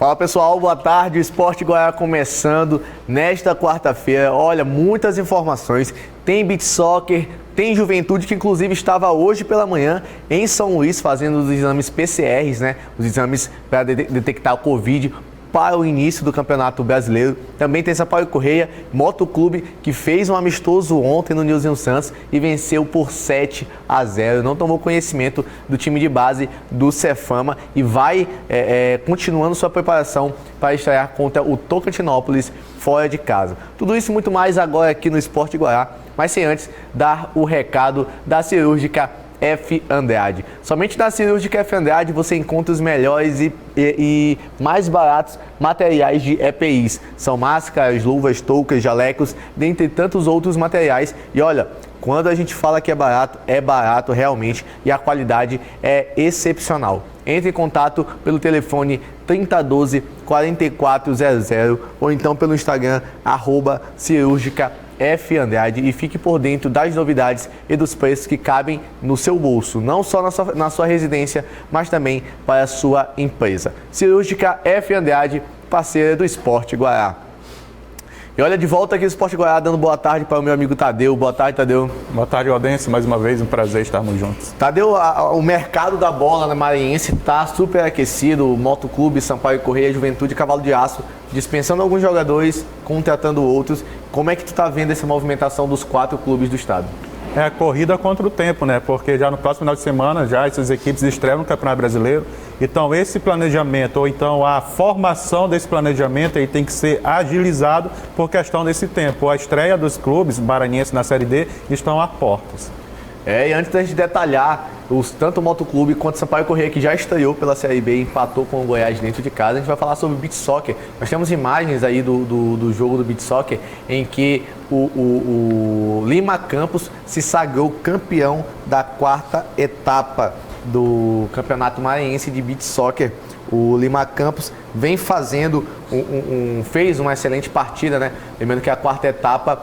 Fala pessoal, boa tarde, o Esporte Goiás começando nesta quarta-feira. Olha, muitas informações, tem beach soccer, tem Juventude que inclusive estava hoje pela manhã em São Luís fazendo os exames PCRs, né? Os exames para detectar o Covid para o início do Campeonato Brasileiro. Também tem Sampaio Corrêa, Motoclube, que fez um amistoso ontem no Nilson Santos e venceu por 7-0. Não tomou conhecimento do time de base do Cefama e vai continuando sua preparação para estrear contra o Tocantinópolis fora de casa. Tudo isso e muito mais agora aqui no Esporte Goiás, mas sem antes dar o recado da Cirúrgica F. Andrade. Somente na Cirúrgica F. Andrade você encontra os melhores e mais baratos materiais de EPIs. São máscaras, luvas, toucas, jalecos, dentre tantos outros materiais. E olha, quando a gente fala que é barato realmente e a qualidade é excepcional. Entre em contato pelo telefone 3012-4400 ou então pelo Instagram @cirúrgica F. Andrade e fique por dentro das novidades e dos preços que cabem no seu bolso, não só na sua residência, mas também para a sua empresa. Cirúrgica F. Andrade, parceira do Esporte Goiás. E olha, de volta aqui no Esporte Goiás, dando boa tarde para o meu amigo Tadeu. Boa tarde, Tadeu. Boa tarde, Odense. Mais uma vez, um prazer estarmos juntos. Tadeu, o mercado da bola na Maranhense está super aquecido. O Motoclube, Sampaio Corrêa, Juventude e Cavalo de Aço dispensando alguns jogadores, contratando outros. Como é que tu está vendo essa movimentação dos 4 clubes do estado? É a corrida contra o tempo, né? Porque já no próximo final de semana, já essas equipes estreiam no Campeonato Brasileiro. Então, esse planejamento, ou então a formação desse planejamento, aí tem que ser agilizado por questão desse tempo. A estreia dos clubes maranhenses na Série D estão a portas. E antes da gente detalhar tanto o Motoclube quanto o Sampaio Corrêa, que já estreou pela Série B e empatou com o Goiás dentro de casa, a gente vai falar sobre o beach soccer. Nós temos imagens aí do jogo do beach soccer em que o Lima Campos se sagrou campeão da 4ª etapa do Campeonato Maranhense de Beach Soccer. O Lima Campos vem fazendo fez uma excelente partida, né? Lembrando que a 4ª etapa,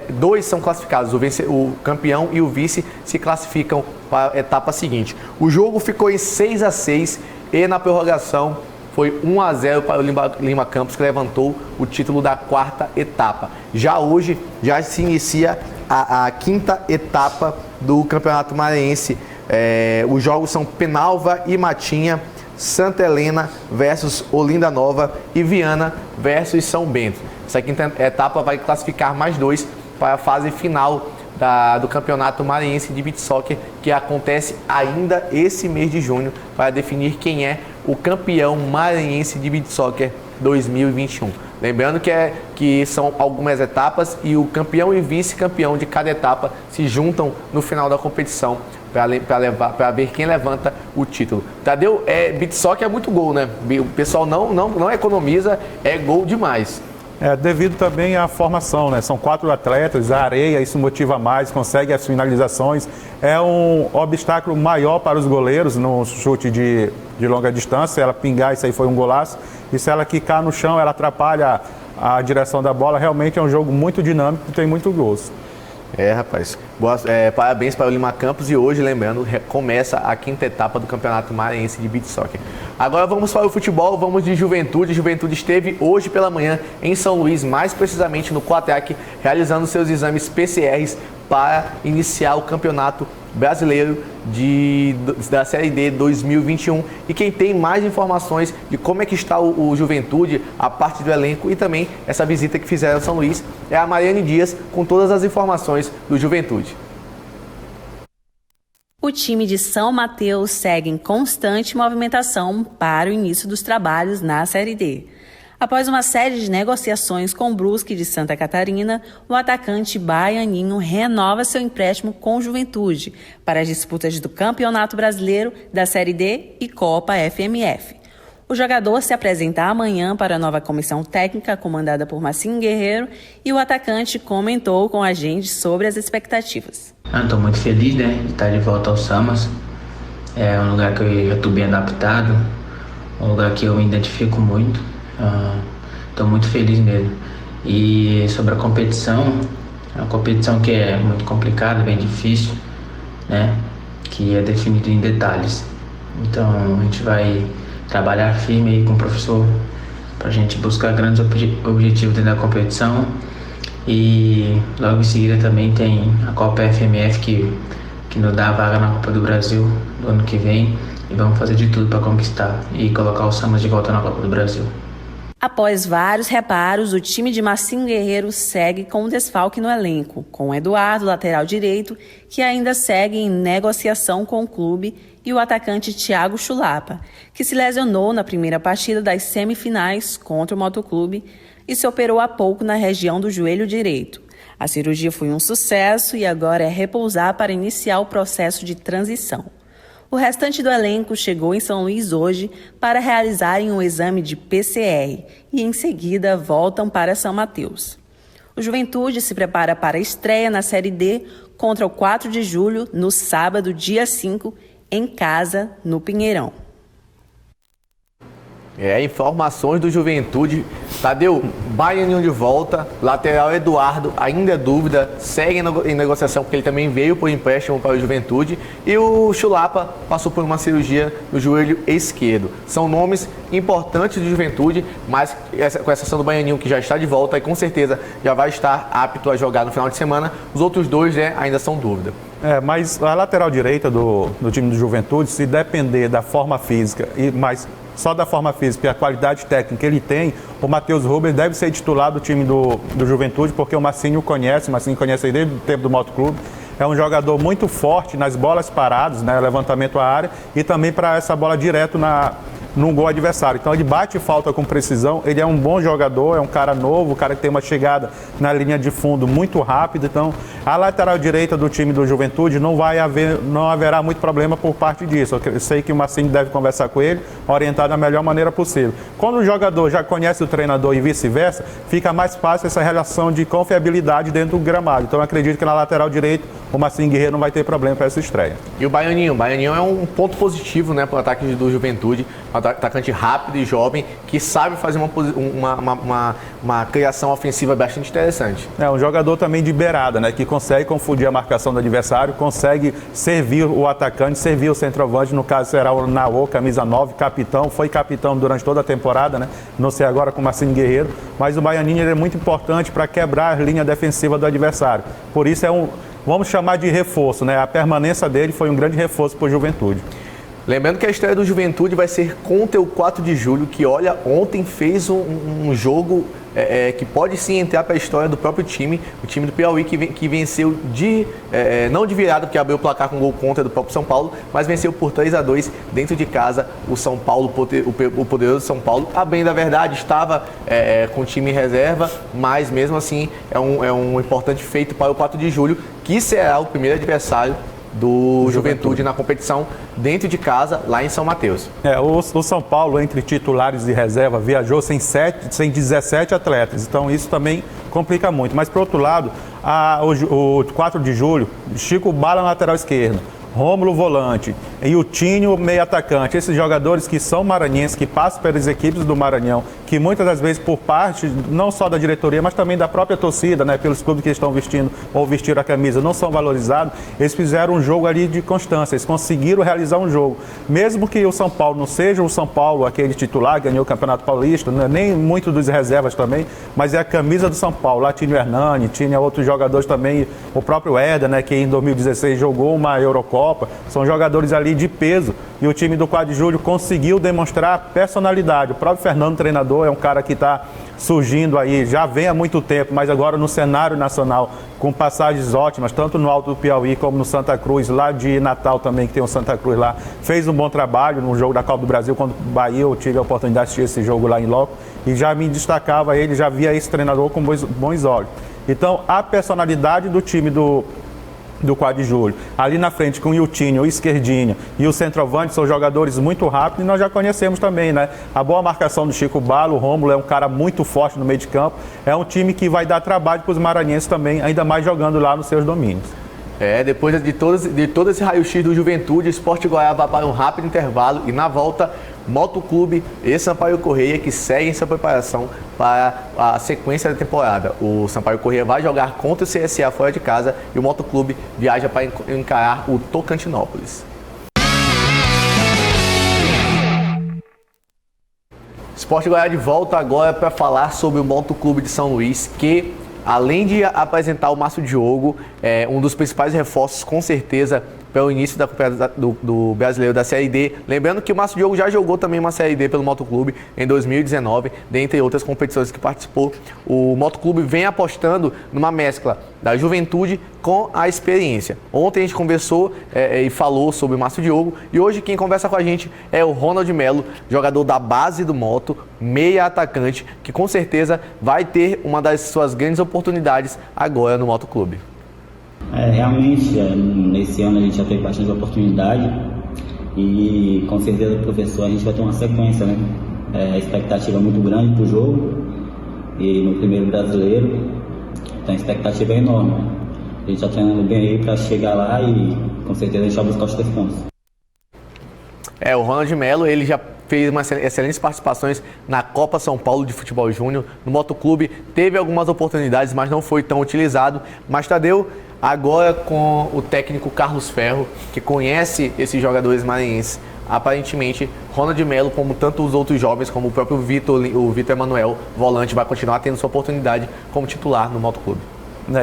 2 são classificados, o campeão e o vice se classificam para a etapa seguinte. O jogo ficou em 6-6 e na prorrogação foi 1-0 para o Lima Campos, que levantou o título da 4ª etapa. Já hoje, já se inicia a 5ª etapa do Campeonato Maranhense. Os jogos são Penalva e Matinha, Santa Helena versus Olinda Nova e Viana versus São Bento. Essa 5ª etapa vai classificar mais 2 para a fase final do Campeonato Maranhense de Beach Soccer, que acontece ainda esse mês de junho, para definir quem é o campeão maranhense de Beach Soccer 2021. Lembrando que são algumas etapas e o campeão e vice-campeão de cada etapa se juntam no final da competição para ver quem levanta o título. Tadeu, beach soccer é muito gol, né? O pessoal não economiza, é gol demais. Devido também à formação, né? São 4 atletas, a areia, isso motiva mais, consegue as finalizações. É um obstáculo maior para os goleiros no chute de longa distância. Ela pingar, isso aí foi um golaço. E se ela quicar no chão, ela atrapalha a direção da bola. Realmente é um jogo muito dinâmico e tem muito gols. Rapaz. Parabéns para o Lima Campos e hoje, lembrando, começa a 5ª etapa do Campeonato Maranhense de Beach Soccer. Agora vamos para o futebol, vamos de Juventude. Juventude esteve hoje pela manhã em São Luís, mais precisamente no Coateac, realizando seus exames PCRs para iniciar o Campeonato Brasileiro da Série D 2021. E quem tem mais informações de como é que está o Juventude, a parte do elenco e também essa visita que fizeram a São Luís, é a Mariane Dias com todas as informações do Juventude. O time de São Mateus segue em constante movimentação para o início dos trabalhos na Série D. Após uma série de negociações com o Brusque de Santa Catarina, o atacante baianinho renova seu empréstimo com o Juventude para as disputas do Campeonato Brasileiro, da Série D e Copa FMF. O jogador se apresenta amanhã para a nova comissão técnica comandada por Massinho Guerreiro e o atacante comentou com a gente sobre as expectativas. Estou muito feliz, de estar de volta ao Samas. É um lugar que eu já estou bem adaptado, um lugar que eu me identifico muito. Estou muito feliz mesmo. E sobre a competição, é uma competição que é muito complicada, bem difícil, que é definida em detalhes. Então a gente vai trabalhar firme aí com o professor para a gente buscar grandes objetivos dentro da competição. E logo em seguida também tem a Copa FMF que nos dá a vaga na Copa do Brasil do ano que vem, e vamos fazer de tudo para conquistar e colocar o Samas de volta na Copa do Brasil. Após vários reparos, o time de Marcinho Guerreiro segue com um desfalque no elenco, com o Eduardo, lateral direito, que ainda segue em negociação com o clube, e o atacante Thiago Chulapa, que se lesionou na primeira partida das semifinais contra o Motoclube e se operou há pouco na região do joelho direito. A cirurgia foi um sucesso e agora é repousar para iniciar o processo de transição. O restante do elenco chegou em São Luís hoje para realizarem um exame de PCR e, em seguida, voltam para São Mateus. O Juventude se prepara para a estreia na Série D contra o 4 de julho, no sábado, dia 5, em casa, no Pinheirão. Informações do Juventude. Tadeu, Baianinho de volta, lateral Eduardo, ainda é dúvida, segue em negociação porque ele também veio por empréstimo para o Juventude, e o Chulapa passou por uma cirurgia no joelho esquerdo. São nomes importantes do Juventude, mas com exceção do Baianinho, que já está de volta e com certeza já vai estar apto a jogar no final de semana, os outros dois ainda são dúvida. Mas a lateral direita do time do Juventude, se depender da forma física, mas só da forma física e a qualidade técnica que ele tem, o Matheus Rubens deve ser titular do time do Juventude, porque o Marcinho conhece ele desde o tempo do Motoclube. É um jogador muito forte nas bolas paradas, né, levantamento à área, e também para essa bola direto no gol adversário. Então ele bate falta com precisão, ele é um bom jogador, é um cara novo, um cara que tem uma chegada na linha de fundo muito rápida. Então a lateral direita do time do Juventude não haverá muito problema por parte disso. Eu sei que o Marcinho deve conversar com ele, orientar da melhor maneira possível. Quando o jogador já conhece o treinador e vice-versa, fica mais fácil essa relação de confiabilidade dentro do gramado. Então eu acredito que na lateral direita o Marcinho Guerreiro não vai ter problema para essa estreia. E o Baianinho é um ponto positivo, né, para o ataque do Juventude, um atacante rápido e jovem que sabe fazer uma criação ofensiva bastante interessante. É um jogador também de beirada, né, que consegue confundir a marcação do adversário, consegue servir o atacante, servir o centroavante, no caso será o Naô, camisa 9, capitão, foi capitão durante toda a temporada, né, não sei agora com o Marcinho Guerreiro, mas o Baianinho ele é muito importante para quebrar a linha defensiva do adversário. Por isso vamos chamar de reforço, né? A permanência dele foi um grande reforço para o Juventude. Lembrando que a estreia do Juventude vai ser contra o 4 de julho, que, olha, ontem fez um jogo que pode sim entrar para a história do próprio time, o time do Piauí, que venceu não de virada, porque abriu o placar com gol contra do próprio São Paulo, mas venceu por 3-2 dentro de casa o São Paulo, o poderoso São Paulo. A bem da verdade, estava com o time em reserva, mas mesmo assim é um importante feito para o 4 de julho, que será o primeiro adversário do Juventude na competição dentro de casa, lá em São Mateus. O São Paulo, entre titulares e reserva, viajou sem 17 atletas, então isso também complica muito. Mas, por outro lado, o 4 de julho, Chico Bala, lateral esquerdo, Rômulo, volante, e o Tinho, meio atacante. Esses jogadores que são maranhenses, que passam pelas equipes do Maranhão, que muitas das vezes por parte, não só da diretoria, mas também da própria torcida, né, pelos clubes que estão vestindo ou vestiram a camisa, não são valorizados, eles fizeram um jogo ali de constância, eles conseguiram realizar um jogo. Mesmo que o São Paulo não seja o São Paulo, aquele titular, ganhou o Campeonato Paulista, né, nem muito dos reservas também, mas é a camisa do São Paulo. Lá tinha o Hernani, tinha outros jogadores também, o próprio Éder, né, que em 2016 jogou uma Eurocopa, são jogadores ali de peso, e o time do 4 de julho conseguiu demonstrar personalidade. O próprio Fernando, treinador, é um cara que está surgindo aí, já vem há muito tempo, mas agora no cenário nacional, com passagens ótimas, tanto no Alto do Piauí como no Santa Cruz, lá de Natal também, que tem o Santa Cruz lá, fez um bom trabalho no jogo da Copa do Brasil, quando o Bahia, eu tive a oportunidade de assistir esse jogo lá em loco, e já me destacava ele, já via esse treinador com bons olhos. Então, a personalidade do time do 4 de julho, ali na frente com o Yutinho, o esquerdinho e o centroavante, são jogadores muito rápidos, e nós já conhecemos também, né? A boa marcação do Chico Bala, o Rômulo é um cara muito forte no meio de campo, é um time que vai dar trabalho para os maranhenses também, ainda mais jogando lá nos seus domínios. Depois de todo esse raio-x do Juventude, o Sport Goiás vai para um rápido intervalo e na volta, Motoclube e Sampaio Corrêa, que seguem sua preparação para a sequência da temporada. O Sampaio Corrêa vai jogar contra o CSA fora de casa e o Motoclube viaja para encarar o Tocantinópolis. Esporte Goiás de volta agora para falar sobre o Motoclube de São Luís, que além de apresentar o Márcio Diogo, um dos principais reforços com certeza para o início do brasileiro da Série D. Lembrando que o Márcio Diogo já jogou também uma Série D pelo Motoclube em 2019, dentre outras competições que participou. O Motoclube vem apostando numa mescla da juventude com a experiência. Ontem a gente conversou e falou sobre o Márcio Diogo, e hoje quem conversa com a gente é o Ronald Melo, jogador da base do Moto, meia atacante, que com certeza vai ter uma das suas grandes oportunidades agora no Motoclube. Realmente, nesse ano a gente já teve bastante oportunidade e com certeza, professor, a gente vai ter uma sequência, né? A expectativa é muito grande para o jogo e no primeiro brasileiro, então a expectativa é enorme. A gente está treinando bem aí para chegar lá e com certeza a gente vai buscar os 3 pontos. O Ronald Melo, ele já fez umas excelentes participações na Copa São Paulo de Futebol Júnior. No Motoclube teve algumas oportunidades, mas não foi tão utilizado. Mas Tadeu, agora com o técnico Carlos Ferro, que conhece esses jogadores maranhenses, aparentemente Ronald Melo, como tantos outros jovens, como o próprio Vitor Emanuel, volante, vai continuar tendo sua oportunidade como titular no Motoclube.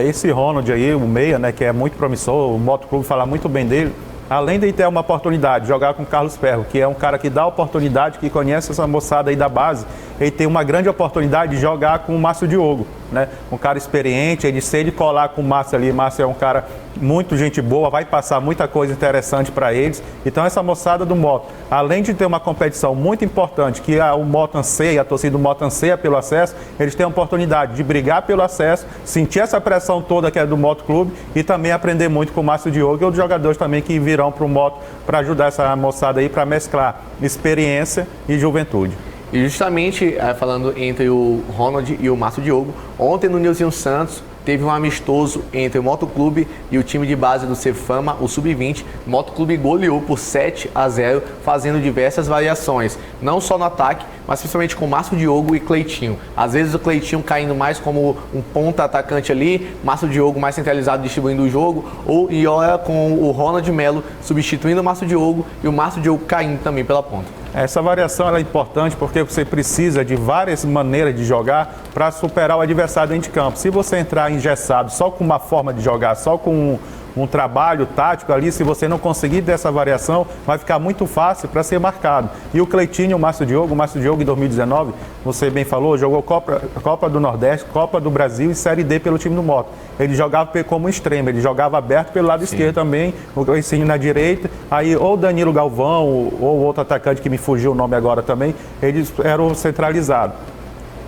Esse Ronald aí, o meia, né, que é muito promissor, o Motoclube fala muito bem dele. Além de ter uma oportunidade de jogar com o Carlos Ferro, que é um cara que dá oportunidade, que conhece essa moçada aí da base, ele tem uma grande oportunidade de jogar com o Márcio Diogo, né? Um cara experiente, se ele colar com o Márcio ali, Márcio é um cara muito gente boa, vai passar muita coisa interessante para eles. Então essa moçada do Moto, além de ter uma competição muito importante, que o Moto anseia, a torcida do Moto anseia pelo acesso, eles têm a oportunidade de brigar pelo acesso, sentir essa pressão toda que é do Moto Clube e também aprender muito com o Márcio Diogo e outros jogadores também que virão para o Moto para ajudar essa moçada aí para mesclar experiência e juventude. E justamente, falando entre o Ronald e o Márcio Diogo, ontem no Nilzinho Santos teve um amistoso entre o Motoclube e o time de base do Cefama, o Sub-20. O Motoclube goleou por 7-0, fazendo diversas variações, não só no ataque, mas principalmente com o Márcio Diogo e Cleitinho. Às vezes o Cleitinho caindo mais como um ponta atacante ali, Márcio Diogo mais centralizado distribuindo o jogo, e olha com o Ronald Melo substituindo o Márcio Diogo e o Márcio Diogo caindo também pela ponta. Essa variação é importante porque você precisa de várias maneiras de jogar para superar o adversário dentro de campo. Se você entrar engessado só com uma forma de jogar, só com um trabalho tático ali, se você não conseguir dessa variação, vai ficar muito fácil para ser marcado. E o Cleitinho e o Márcio Diogo em 2019, você bem falou, jogou Copa do Nordeste, Copa do Brasil e Série D pelo time do Moto. Ele jogava como extremo, ele jogava aberto pelo lado esquerdo também, o Cleitinho na direita, aí ou Danilo Galvão ou outro atacante que me fugiu o nome agora também, eles eram centralizados.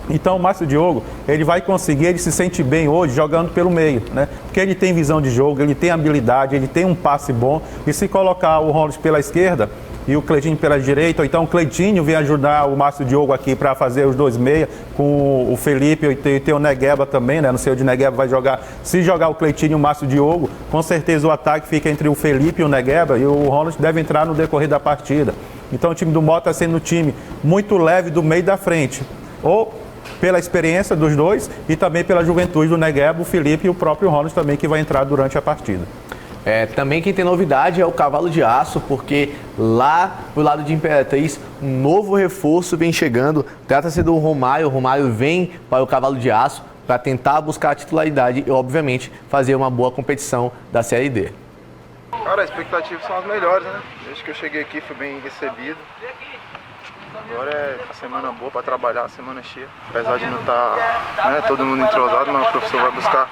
Então o Márcio Diogo, ele vai conseguir, ele se sente bem hoje jogando pelo meio, né? Porque ele tem visão de jogo, ele tem habilidade, ele tem um passe bom, e se colocar o Ronald pela esquerda e o Cleitinho pela direita, ou então o Cleitinho vem ajudar o Márcio Diogo aqui para fazer os 2 meia, com o Felipe e tem o Negueba também, né? Não sei onde o Negueba vai jogar. Se jogar o Cleitinho e o Márcio Diogo, com certeza o ataque fica entre o Felipe e o Negueba, e o Ronald deve entrar no decorrer da partida. Então o time do Moto está sendo um time muito leve do meio da frente, ou pela experiência dos dois e também pela juventude do Negueba, o Felipe e o próprio Ronald também, que vai entrar durante a partida. Também quem tem novidade é o Cavalo de Aço, porque lá pro lado de Imperatriz, um novo reforço vem chegando. Trata-se do Romário. O Romário vem para o Cavalo de Aço para tentar buscar a titularidade e, obviamente, fazer uma boa competição da Série D. Cara, as expectativas são as melhores, né? Desde que eu cheguei aqui fui bem recebido. Agora é a semana boa para trabalhar, a semana cheia. Apesar de não estar todo mundo entrosado, mas o professor vai buscar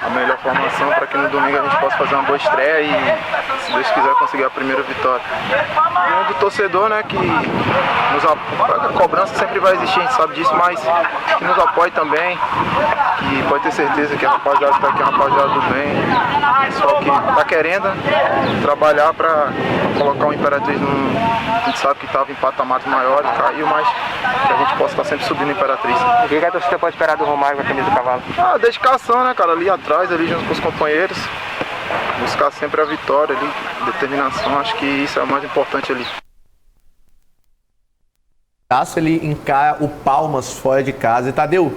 a melhor formação para que no domingo a gente possa fazer uma boa estreia e, se Deus quiser, conseguir a primeira vitória. E do torcedor, né, que a cobrança sempre vai existir, a gente sabe disso, mas que nos apoie também, que pode ter certeza que a rapaziada está aqui, a rapaziada do bem, pessoal que está querendo trabalhar para colocar o Imperatriz a gente sabe que estava em patamares maiores, caiu, mas que a gente possa estar sempre subindo a Imperatriz. O que a torcida pode esperar do Romário com a camisa do Cavalo? A dedicação, né, cara, ali atrás, ali junto com os companheiros, buscar sempre a vitória ali, determinação, acho que isso é o mais importante ali. Ele encara o Palmas fora de casa. E Tadeu,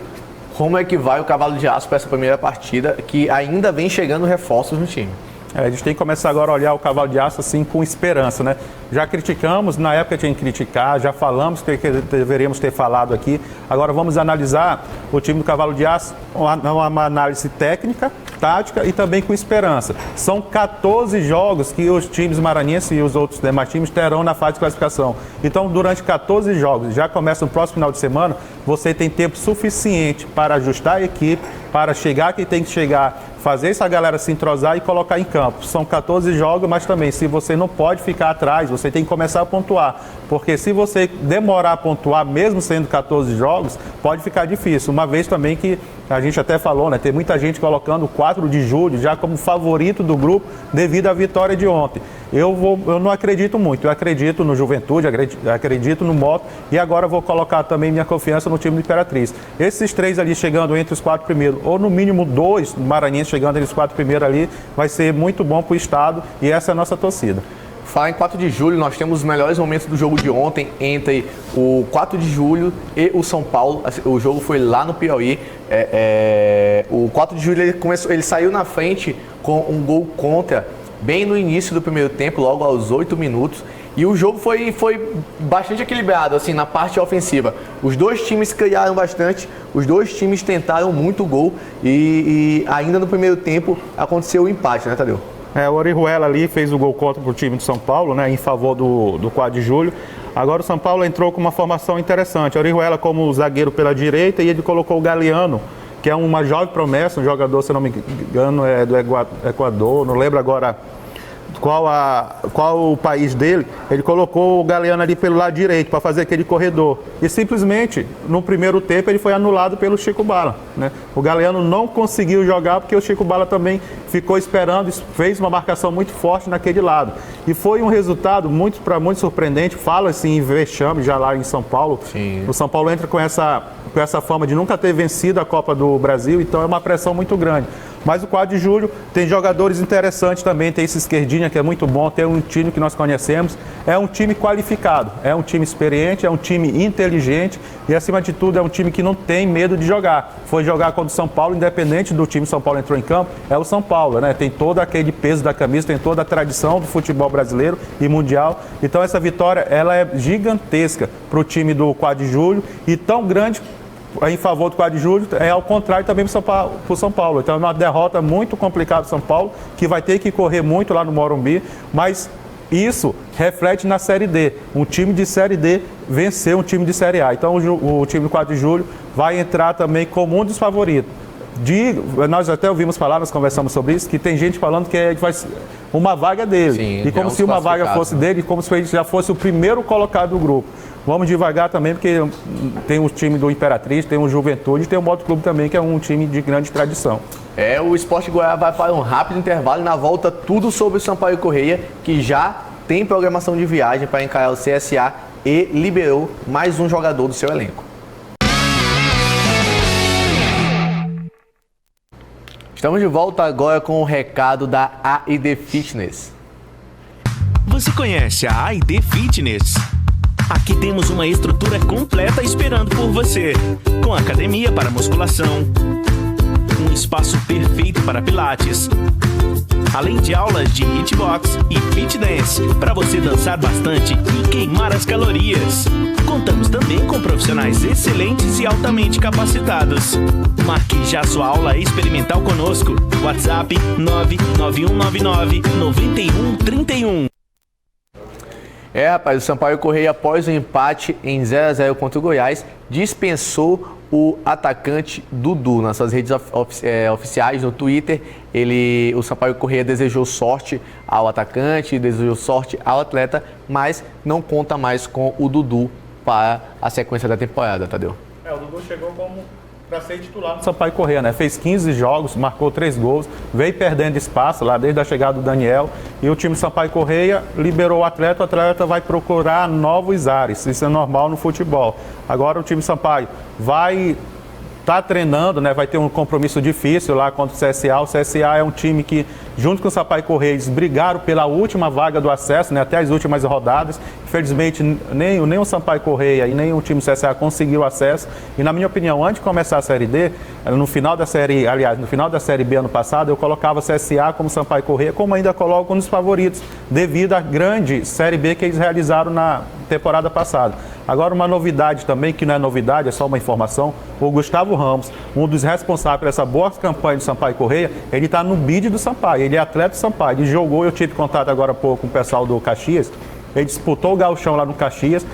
como é que vai o Cavalo de Aço para essa primeira partida, que ainda vem chegando reforços no time? A gente tem que começar agora a olhar o Cavalo de Aço assim com esperança, né? Já criticamos, na época tinha que criticar, já falamos que deveríamos ter falado aqui. Agora vamos analisar o time do Cavalo de Aço, uma análise técnica, tática e também com esperança. São 14 jogos que os times maranhenses e os outros demais times terão na fase de classificação. Então, durante 14 jogos, já começa no próximo final de semana, você tem tempo suficiente para ajustar a equipe, para chegar quem tem que chegar, fazer essa galera se entrosar e colocar em campo. São 14 jogos, mas também, se você não pode ficar atrás, você tem que começar a pontuar. Porque se você demorar a pontuar, mesmo sendo 14 jogos, pode ficar difícil. Uma vez também que a gente até falou, né? Tem muita gente colocando o 4 de julho já como favorito do grupo devido à vitória de ontem. Eu não acredito muito, eu acredito no Juventude, acredito no Moto e agora vou colocar também minha confiança no time do Imperatriz. Esses 3 ali chegando entre os 4 primeiros, ou no mínimo 2 maranhenses chegando entre os 4 primeiros ali, vai ser muito bom para o estado e essa é a nossa torcida. Falar em 4 de julho, nós temos os melhores momentos do jogo de ontem entre o 4 de julho e o São Paulo. O jogo foi lá no Piauí. O 4 de julho ele saiu na frente com um gol contra bem no início do primeiro tempo, logo aos 8 minutos. E o jogo foi bastante equilibrado, assim, na parte ofensiva. Os dois times criaram bastante, os dois times tentaram muito gol e ainda no primeiro tempo aconteceu o empate, né, Tadeu? O Orihuela ali fez o gol contra para o time de São Paulo, né, em favor do 4 de julho. Agora o São Paulo entrou com uma formação interessante. O Orihuela como zagueiro pela direita e ele colocou o Galeano, que é uma jovem promessa, um jogador, se não me engano, é do Equador, não lembro agora qual o país dele. Ele colocou o Galeano ali pelo lado direito para fazer aquele corredor. E simplesmente, no primeiro tempo, ele foi anulado pelo Chico Bala, né? O Galeano não conseguiu jogar porque o Chico Bala também ficou esperando, fez uma marcação muito forte naquele lado. E foi um resultado muito surpreendente. Fala-se em vexame já lá em São Paulo. Sim. O São Paulo entra com essa fama de nunca ter vencido a Copa do Brasil, então é uma pressão muito grande. Mas o 4 de julho tem jogadores interessantes também, tem esse Esquerdinha que é muito bom, tem um time que nós conhecemos, é um time qualificado, é um time experiente, é um time inteligente e acima de tudo é um time que não tem medo de jogar. Foi jogar contra o São Paulo, independente do time que São Paulo entrou em campo, é o São Paulo, né? Tem todo aquele peso da camisa, tem toda a tradição do futebol brasileiro e mundial. Então essa vitória, ela é gigantesca para o time do 4 de julho e tão grande em favor do 4 de julho, ao contrário também para o São Paulo. Então é uma derrota muito complicada do São Paulo, que vai ter que correr muito lá no Morumbi, mas isso reflete na Série D. Um time de Série D venceu um time de Série A. Então o time do 4 de julho vai entrar também como um dos favoritos. Nós até ouvimos falar, nós conversamos sobre isso, que tem gente falando que vai uma vaga dele. Sim, e como se uma vaga fosse dele, como se ele já fosse o primeiro colocado do grupo. Vamos devagar também, porque tem o time do Imperatriz, tem o Juventude e tem o Moto Clube também, que é um time de grande tradição. O Sport Goiás vai para um rápido intervalo e na volta tudo sobre o Sampaio Corrêa, que já tem programação de viagem para encarar o CSA e liberou mais um jogador do seu elenco. Estamos de volta agora com o recado da AID Fitness. Você conhece a AID Fitness? Aqui temos uma estrutura completa esperando por você, com academia para musculação, um espaço perfeito para pilates, além de aulas de hitbox e fit dance para você dançar bastante e queimar as calorias. Contamos também com profissionais excelentes e altamente capacitados. Marque já sua aula experimental conosco. WhatsApp 99199-9131. Rapaz, o Sampaio Corrêa, após o empate em 0-0 contra o Goiás, dispensou o atacante Dudu. Nas suas redes oficiais, no Twitter, o Sampaio Corrêa desejou sorte ao atacante, desejou sorte ao atleta, mas não conta mais com o Dudu para a sequência da temporada, Tadeu. O Dudu chegou para ser titular do Sampaio Corrêa, né? Fez 15 jogos, marcou 3 gols, veio perdendo espaço lá desde a chegada do Daniel e o time do Sampaio Corrêa liberou o atleta vai procurar novos ares, isso é normal no futebol. Agora o time do Sampaio vai estar treinando, né? Vai ter um compromisso difícil lá contra o CSA. O CSA é um time que, junto com o Sampaio Corrêa, eles brigaram pela última vaga do acesso, né? Até as últimas rodadas. Infelizmente, nem o Sampaio Corrêa e nem o time do CSA conseguiu acesso. E, na minha opinião, antes de começar a Série D, no final da Série B ano passado, eu colocava CSA como Sampaio Corrêa, como ainda coloco nos favoritos, devido à grande Série B que eles realizaram na temporada passada. Agora, uma novidade também, que não é novidade, é só uma informação, o Gustavo Ramos, um dos responsáveis por essa boa campanha do Sampaio Corrêa, ele está no bid do Sampaio, ele é atleta do Sampaio, ele jogou, eu tive contato agora há pouco com o pessoal do Caxias, ele disputou o gauchão lá no Caxias,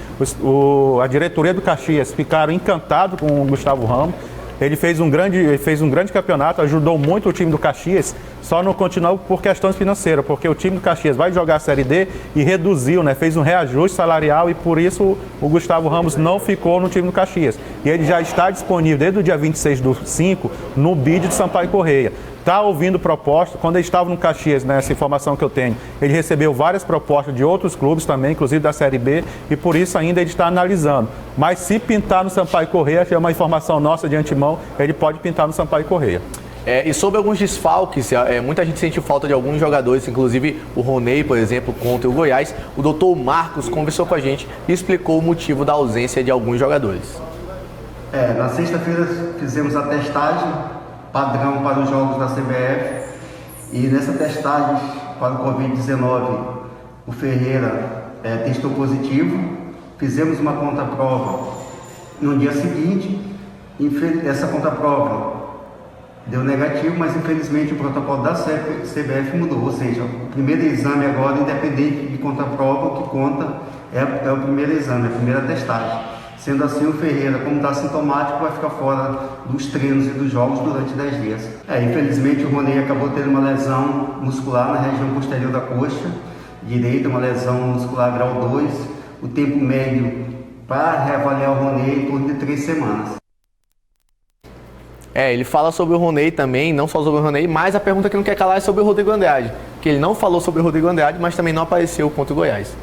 a diretoria do Caxias ficaram encantados com o Gustavo Ramos. Ele fez um grande campeonato, ajudou muito o time do Caxias, só não continuou por questões financeiras, porque o time do Caxias vai jogar a Série D e reduziu, né? Fez um reajuste salarial e por isso o Gustavo Ramos não ficou no time do Caxias. E ele já está disponível desde o dia 26/5 no bid de Sampaio Corrêa. Está ouvindo propostas. Quando ele estava no Caxias, né, essa informação que eu tenho, ele recebeu várias propostas de outros clubes também, inclusive da Série B, e por isso ainda ele está analisando. Mas se pintar no Sampaio Corrêa, que é uma informação nossa de antemão, ele pode pintar no Sampaio Corrêa. E sobre alguns desfalques, muita gente sente falta de alguns jogadores, inclusive o Roney, por exemplo, contra o Goiás. O doutor Marcos conversou com a gente e explicou o motivo da ausência de alguns jogadores. Na sexta-feira fizemos a testagem padrão para os jogos da CBF e nessa testagem para o Covid-19 o Ferreira testou positivo, fizemos uma contraprova no dia seguinte, essa contraprova deu negativo, mas infelizmente o protocolo da CBF mudou, ou seja, o primeiro exame agora, independente de contraprova, o que conta é o primeiro exame, a primeira testagem. Sendo assim, o Ferreira, como está sintomático, vai ficar fora dos treinos e dos jogos durante 10 dias. Infelizmente, o Roney acabou tendo uma lesão muscular na região posterior da coxa direita, uma lesão muscular grau 2. O tempo médio para reavaliar o Roney é em torno de 3 semanas. Ele fala sobre o Roney também, não só sobre o Roney, mas a pergunta que não quer calar é sobre o Rodrigo Andrade, que ele não falou sobre o Rodrigo Andrade, mas também não apareceu contra o Goiás.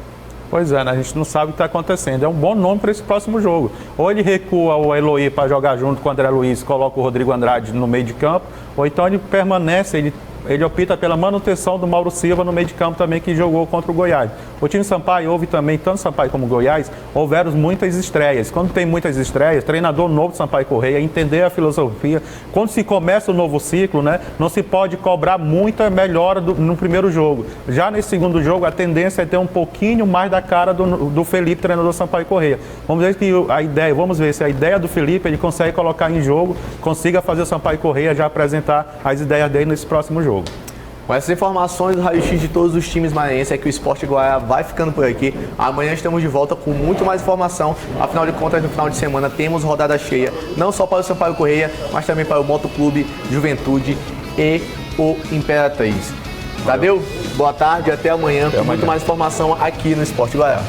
Pois é, né? A gente não sabe o que está acontecendo. É um bom nome para esse próximo jogo. Ou ele recua o Eloy para jogar junto com o André Luiz e coloca o Rodrigo Andrade no meio de campo, ou então ele permanece, ele opta pela manutenção do Mauro Silva no meio de campo também, que jogou contra o Goiás. O time Sampaio houve também, tanto Sampaio como Goiás, houveram muitas estreias. Quando tem muitas estreias, treinador novo de Sampaio Corrêa, entender a filosofia. Quando se começa o novo ciclo, né, não se pode cobrar muita melhora no primeiro jogo. Já nesse segundo jogo, a tendência é ter um pouquinho mais da cara do Felipe, treinador Sampaio Corrêa. Vamos ver se a ideia do Felipe ele consegue colocar em jogo, consiga fazer o Sampaio Corrêa já apresentar as ideias dele nesse próximo jogo. Com essas informações do raio-x de todos os times maranhenses, que o Sport Goiás vai ficando por aqui. Amanhã estamos de volta com muito mais informação. Afinal de contas, no final de semana temos rodada cheia, não só para o Sampaio Corrêa, mas também para o Motoclube, Juventude e o Imperatriz. Tadeu, boa tarde, até amanhã com muito mais informação aqui no Sport Goiás.